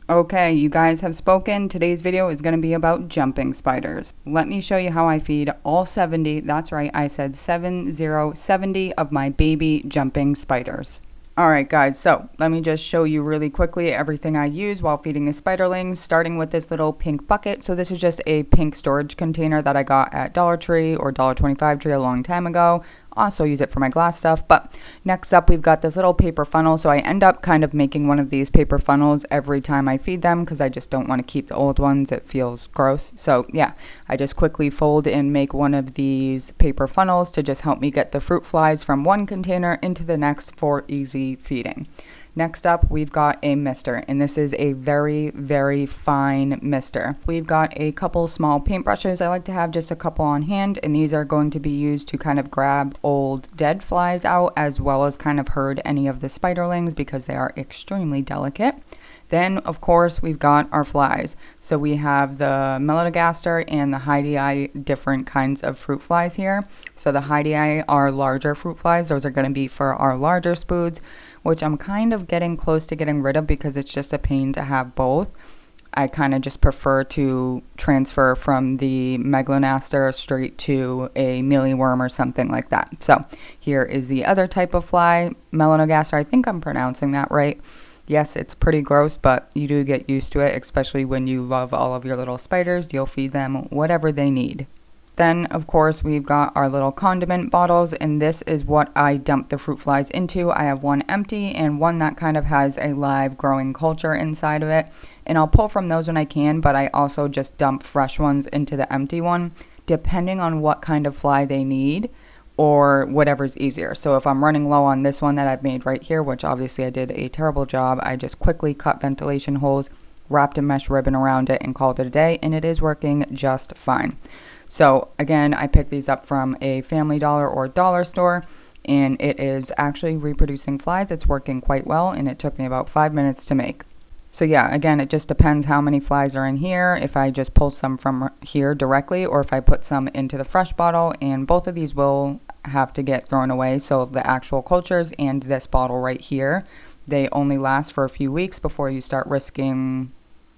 Okay, you guys have spoken. Today's video is going to be about jumping spiders. Let me show you how I feed all 70, that's right, I said 70 of my baby jumping spiders. Alright guys, so let me just show you really quickly everything I use while feeding the spiderlings, starting with this little pink bucket. So this is just a pink storage container that I got at Dollar Tree or $1.25 Tree a long time ago. Also use it for my glass stuff. But next up, we've got this little paper funnel. So I end up kind of making one of these paper funnels every time I feed them because I just don't want to keep the old ones. It feels gross. So yeah, I just quickly fold and make one of these paper funnels to just help me get the fruit flies from one container into the next for easy feeding. Next up, we've got a mister, and this is a very, very fine mister. We've got a couple small paintbrushes. I like to have just a couple on hand, and these are going to be used to kind of grab old dead flies out, as well as kind of herd any of the spiderlings because they are extremely delicate. Then, of course, we've got our flies. So we have the melanogaster and the Heidii, different kinds of fruit flies here. So the Heidii are larger fruit flies. Those are going to be for our larger spoods, which I'm kind of getting close to getting rid of because it's just a pain to have both. I kind of just prefer to transfer from the melanogaster straight to a mealyworm or something like that. So here is the other type of fly, melanogaster. I think I'm pronouncing that right. Yes, it's pretty gross, but you do get used to it, especially when you love all of your little spiders. You'll feed them whatever they need. Then, of course, we've got our little condiment bottles, and this is what I dump the fruit flies into. I have one empty and one that kind of has a live growing culture inside of it. And I'll pull from those when I can, but I also just dump fresh ones into the empty one, depending on what kind of fly they need or whatever's easier. So if I'm running low on this one that I've made right here, which obviously I did a terrible job, I just quickly cut ventilation holes, wrapped a mesh ribbon around it, and called it a day, and it is working just fine. So again, I picked these up from a Family Dollar or dollar store, and it is actually reproducing flies. It's working quite well, and it took me about 5 minutes to make. So yeah, again, it just depends how many flies are in here, if I just pull some from here directly, or if I put some into the fresh bottle, and both of these will have to get thrown away. So the actual cultures and this bottle right here, they only last for a few weeks before you start risking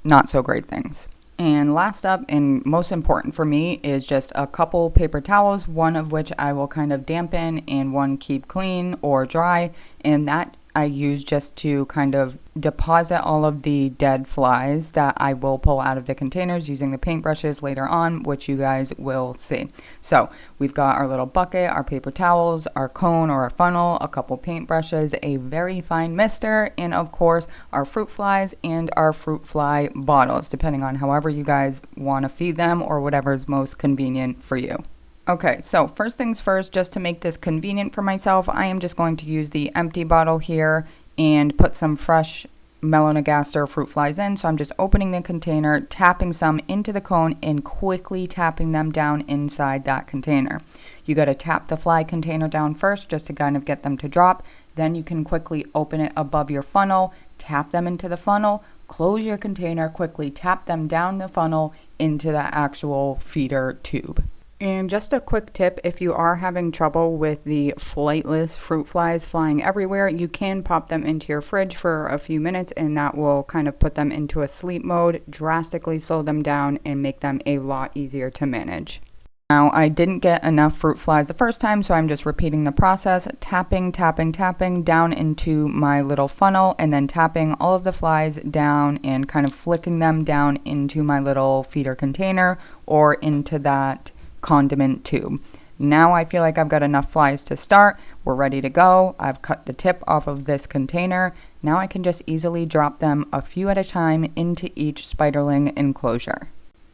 not so great things. And last up, and most important for me, is just a couple paper towels, one of which I will kind of dampen and one keep clean or dry, and that I use just to kind of deposit all of the dead flies that I will pull out of the containers using the paintbrushes later on, which you guys will see. So we've got our little bucket, our paper towels, our cone or our funnel, a couple paintbrushes, a very fine mister, and of course our fruit flies and our fruit fly bottles, depending on however you guys want to feed them or whatever is most convenient for you. Okay, so first things first, just to make this convenient for myself, I am just going to use the empty bottle here and put some fresh melanogaster fruit flies in. So I'm just opening the container, tapping some into the cone, and quickly tapping them down inside that container. You got to tap the fly container down first just to kind of get them to drop. Then you can quickly open it above your funnel, tap them into the funnel, close your container, quickly tap them down the funnel into the actual feeder tube. And just a quick tip, if you are having trouble with the flightless fruit flies flying everywhere, you can pop them into your fridge for a few minutes, and that will kind of put them into a sleep mode, drastically slow them down, and make them a lot easier to manage. Now, I didn't get enough fruit flies the first time, so I'm just repeating the process, tapping down into my little funnel, and then tapping all of the flies down and kind of flicking them down into my little feeder container or into that condiment tube. Now I feel like I've got enough flies to start. We're ready to go. I've cut the tip off of this container. Now I can just easily drop them a few at a time into each spiderling enclosure.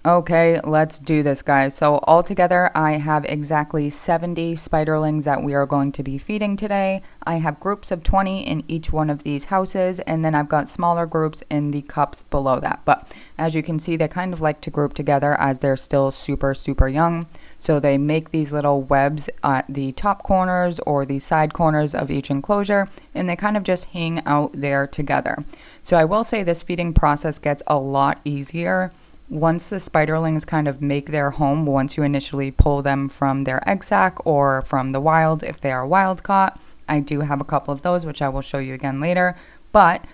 Okay, let's do this, guys. So altogether, I have exactly 70 spiderlings that we are going to be feeding today. I have groups of 20 in each one of these houses, and then I've got smaller groups in the cups below that. But as you can see, they kind of like to group together as they're still super, super young. So they make these little webs at the top corners or the side corners of each enclosure, and they kind of just hang out there together. So I will say this feeding process gets a lot easier once the spiderlings kind of make their home, once you initially pull them from their egg sac or from the wild if they are wild caught. I do have a couple of those, which I will show you again later. But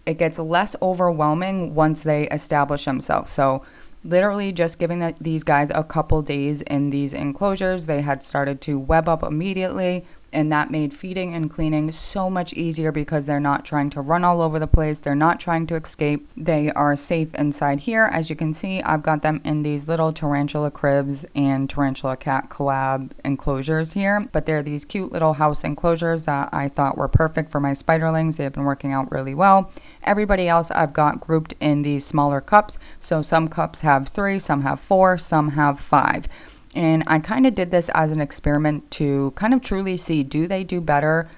it gets less overwhelming once they establish themselves. So literally just giving these guys a couple days in these enclosures, they had started to web up immediately. And that made feeding and cleaning so much easier because they're not trying to run all over the place. They're not trying to escape. They are safe inside here. As you can see, I've got them in these little tarantula cribs and tarantula cat collab enclosures here. But they're these cute little house enclosures that I thought were perfect for my spiderlings. They have been working out really well. Everybody else I've got grouped in these smaller cups. So some cups have 3, some have 4, some have 5. And I kind of did this as an experiment to kind of truly see, do they do better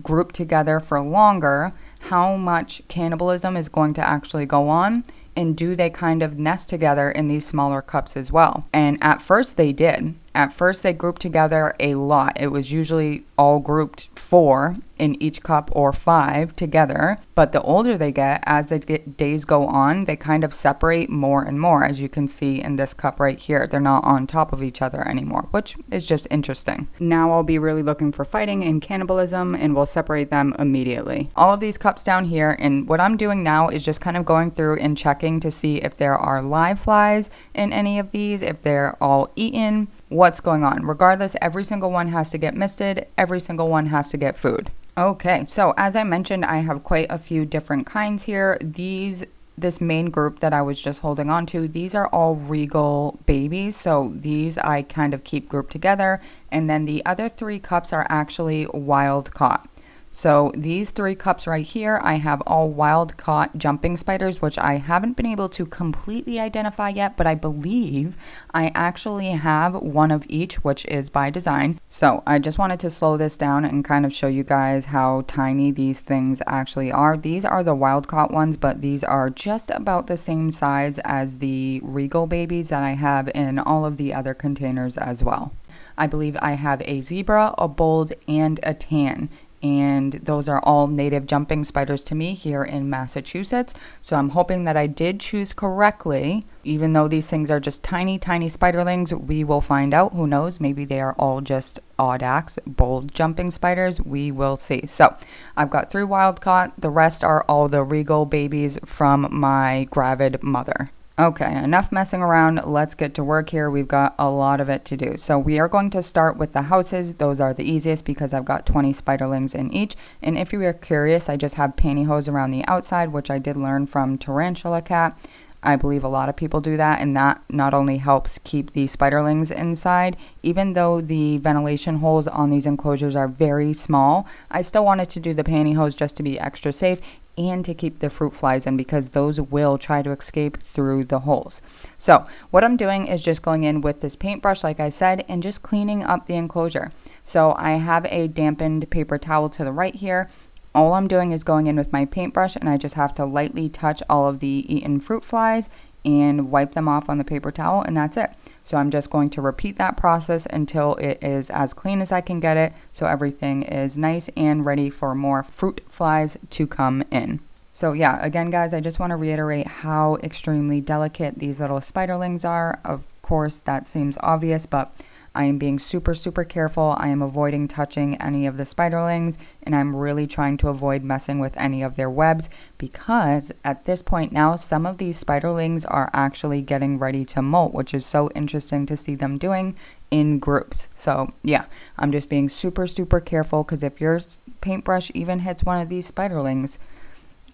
grouped together for longer? How much cannibalism is going to actually go on? And do they kind of nest together in these smaller cups as well? And at first they did. At first they grouped together a lot. It was usually all grouped 4 in each cup or 5 together. But the older they get, as the days go on, they kind of separate more and more. As you can see in this cup right here, they're not on top of each other anymore, which is just interesting. Now I'll be really looking for fighting and cannibalism, and we'll separate them immediately. All of these cups down here, and what I'm doing now is just kind of going through and checking to see if there are live flies in any of these, if they're all eaten, what's going on. Regardless, every single one has to get misted. Every single one has to get food. Okay, so as I mentioned, I have quite a few different kinds here. This main group that I was just holding on to, these are all regal babies. So these I kind of keep grouped together. And then the other 3 cups are actually wild caught. So these 3 cups right here, I have all wild caught jumping spiders, which I haven't been able to completely identify yet, but I believe I actually have one of each, which is by design. So I just wanted to slow this down and kind of show you guys how tiny these things actually are. These are the wild caught ones, but these are just about the same size as the regal babies that I have in all of the other containers as well. I believe I have a zebra, a bold, and a tan. And those are all native jumping spiders to me here in Massachusetts. So I'm hoping that I did choose correctly. Even though these things are just tiny, tiny spiderlings, we will find out. Who knows? Maybe they are all just audax, bold jumping spiders. We will see. So I've got 3 wild caught. The rest are all the regal babies from my gravid mother. Okay, enough messing around. Let's get to work here. We've got a lot of it to do. So we are going to start with the houses. Those are the easiest because I've got 20 spiderlings in each. And if you were curious, I just have pantyhose around the outside, which I did learn from tarantula cat. I believe a lot of people do that, and that not only helps keep the spiderlings inside, even though the ventilation holes on these enclosures are very small, I still wanted to do the pantyhose just to be extra safe and to keep the fruit flies in because those will try to escape through the holes. So what I'm doing is just going in with this paintbrush, like I said, and just cleaning up the enclosure. So I have a dampened paper towel to the right here. All I'm doing is going in with my paintbrush, and I just have to lightly touch all of the eaten fruit flies and wipe them off on the paper towel, and that's it. So I'm just going to repeat that process until it is as clean as I can get it, so everything is nice and ready for more fruit flies to come in. So yeah, again guys, I just want to reiterate how extremely delicate these little spiderlings are. Of course, that seems obvious, but I am being super, super careful. I am avoiding touching any of the spiderlings, and I'm really trying to avoid messing with any of their webs because at this point now, some of these spiderlings are actually getting ready to molt, which is so interesting to see them doing in groups. So yeah, I'm just being super, super careful because if your paintbrush even hits one of these spiderlings,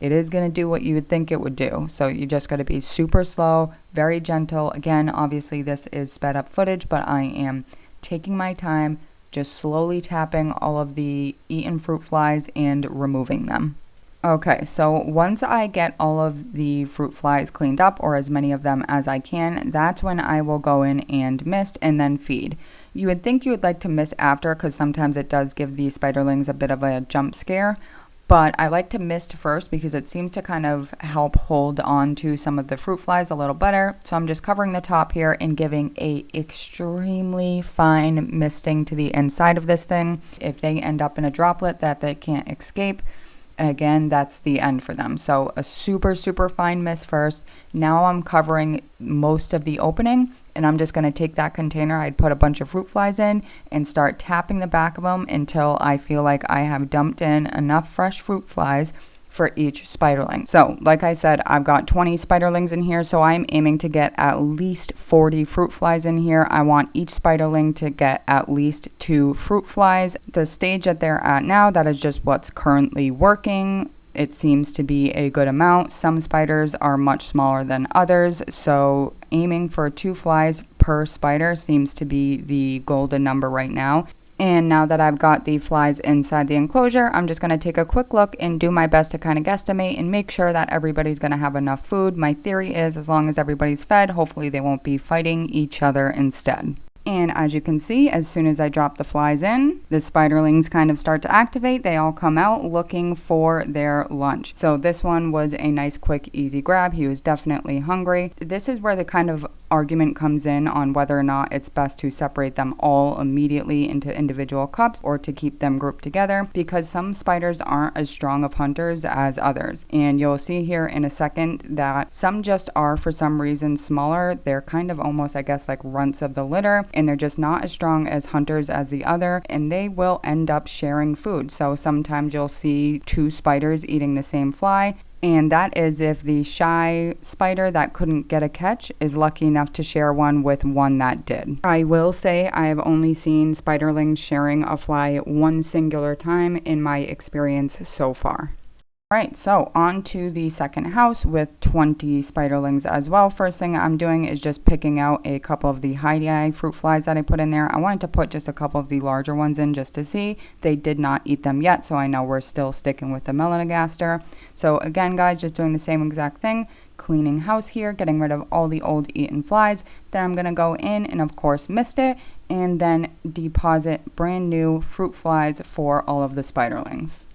it is going to do what you would think it would do. So you just got to be super slow, very gentle. Again, obviously this is sped up footage, but I am taking my time, just slowly tapping all of the eaten fruit flies and removing them. Okay, so once I get all of the fruit flies cleaned up, or as many of them as I can, that's when I will go in and mist and then feed. You would think you would like to mist after because sometimes it does give these spiderlings a bit of a jump scare. But I like to mist first because it seems to kind of help hold on to some of the fruit flies a little better. So I'm just covering the top here and giving a extremely fine misting to the inside of this thing. If they end up in a droplet that they can't escape, again, that's the end for them. So a super, super fine mist first. Now I'm covering most of the opening, and I'm just going to take that container I'd put a bunch of fruit flies in and start tapping the back of them until I feel like I have dumped in enough fresh fruit flies for each spiderling. So like I said, I've got 20 spiderlings in here, so I'm aiming to get at least 40 fruit flies in here. I want each spiderling to get at least 2 fruit flies. The stage that they're at now, that is just what's currently working. It seems to be a good amount. Some spiders are much smaller than others, so aiming for 2 flies per spider seems to be the golden number right now. And now that I've got the flies inside the enclosure, I'm just going to take a quick look and do my best to kind of guesstimate and make sure that everybody's going to have enough food. My theory is as long as everybody's fed, hopefully they won't be fighting each other instead. And as you can see, as soon as I drop the flies in, the spiderlings kind of start to activate. They all come out looking for their lunch. So this one was a nice, quick, easy grab. He was definitely hungry. This is where the kind of argument comes in on whether or not it's best to separate them all immediately into individual cups or to keep them grouped together, because some spiders aren't as strong of hunters as others. And you'll see here in a second that some just are, for some reason, smaller. They're kind of almost, I guess, like runts of the litter, and they're just not as strong as hunters as the other, and they will end up sharing food. So sometimes you'll see 2 spiders eating the same fly, and that is if the shy spider that couldn't get a catch is lucky enough to share one with one that did. I will say I have only seen spiderlings sharing a fly one singular time in my experience so far. Alright, so on to the second house with 20 spiderlings as well. First thing I'm doing is just picking out a couple of the high fruit flies that I put in there. I wanted to put just a couple of the larger ones in just to see. They did not eat them yet, so I know we're still sticking with the melanogaster. So again, guys, just doing the same exact thing. Cleaning house here, getting rid of all the old eaten flies. Then I'm going to go in and of course mist it, and then deposit brand new fruit flies for all of the spiderlings.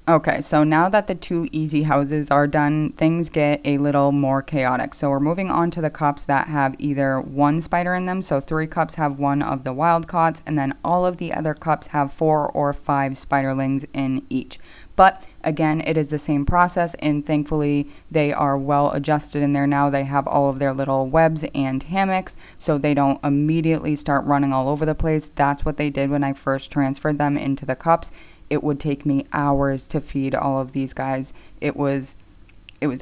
Okay, so now that the 2 easy houses are done, things get a little more chaotic. So we're moving on to the cups that have either 1 spider in them. So 3 cups have 1 of the wild caughts, and then all of the other cups have 4 or 5 spiderlings in each. But again, it is the same process, and thankfully they are well adjusted in there now. They have all of their little webs and hammocks, so they don't immediately start running all over the place. That's what they did when I first transferred them into the cups. It would take me hours to feed all of these guys. It was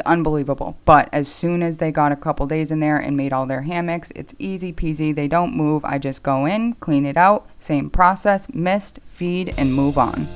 unbelievable. But as soon as they got a couple days in there and made all their hammocks, it's easy peasy. They don't move. I just go in, clean it out, same process, mist, feed, and move on.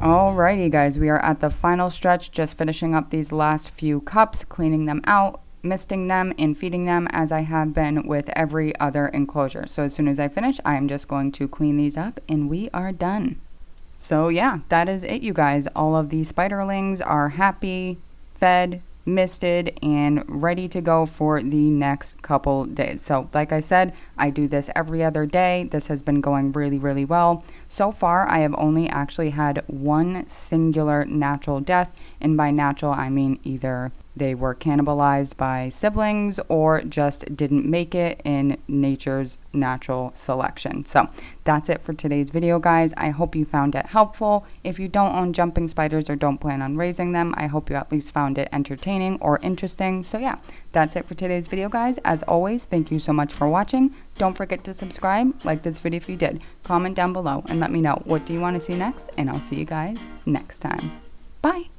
Alrighty guys, we are at the final stretch, just finishing up these last few cups, cleaning them out, misting them, and feeding them as I have been with every other enclosure. So as soon as I finish, I am just going to clean these up and we are done. So yeah, that is it, you guys. All of the spiderlings are happy, fed, misted, and ready to go for the next couple days. So like I said, I do this every other day. This has been going really, really well. So far, I have only actually had 1 singular natural death, and by natural, I mean either they were cannibalized by siblings or just didn't make it in nature's natural selection. So that's it for today's video, guys. I hope you found it helpful. If you don't own jumping spiders or don't plan on raising them, I hope you at least found it entertaining or interesting. So yeah, that's it for today's video, guys. As always, thank you so much for watching. Don't forget to subscribe, like this video if you did, comment down below, and let me know what do you want to see next, and I'll see you guys next time. Bye!